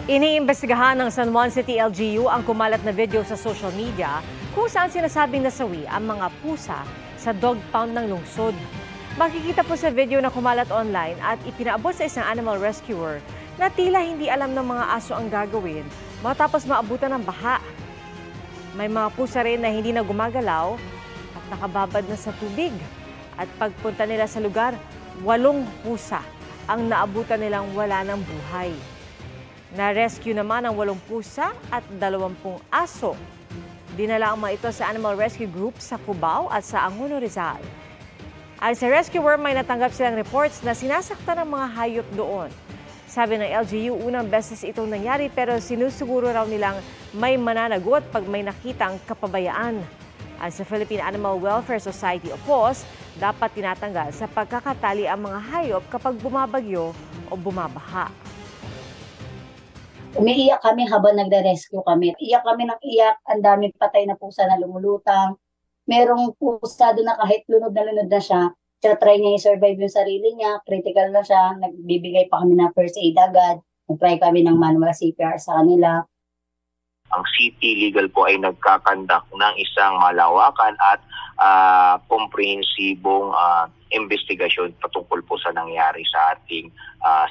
Iniimbestigahan ng San Juan City LGU ang kumalat na video sa social media kung saan sinasabing nasawi ang mga pusa sa dog pound ng lungsod. Makikita po sa video na kumalat online at ipinaabot sa isang animal rescuer na tila hindi alam ng mga aso ang gagawin matapos maabutan ng baha. May mga pusa rin na hindi na gumagalaw at nakababad na sa tubig. At pagpunta nila sa lugar, 8 pusa ang naabutan nilang wala ng buhay. Na-rescue naman ang 8 pusa at 20 aso. Dinala ang mga ito sa Animal Rescue Group sa Cubao at sa Angono, Rizal. Ayon sa rescuer, may natanggap silang reports na sinasaktan ng mga hayop doon. Sabi ng LGU, unang beses itong nangyari pero sinusuguro raw nilang may mananagot pag may nakitang kapabayaan. At sa Philippine Animal Welfare Society o PAWS, dapat tinatanggal sa pagkakatali ang mga hayop kapag bumabagyo o bumabaha. Umiiyak kami habang nagre-rescue kami. Iyak kami ng iyak, ang daming patay na pusa na lumulutang. Merong pusa doon na kahit lunod na siya, try niya i-survive yung sarili niya, critical na siya, nagbibigay pa kami ng first aid agad, nag-try kami ng manual CPR sa kanila. Ang City Legal po ay nagkakandak ng isang malawakan at komprehensibong investigasyon patungkol po sa nangyari sa ating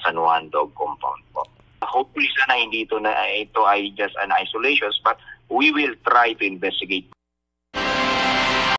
San Juan Dog Compound po. Hopefully sana hindi ito ay just an isolations, but we will try to investigate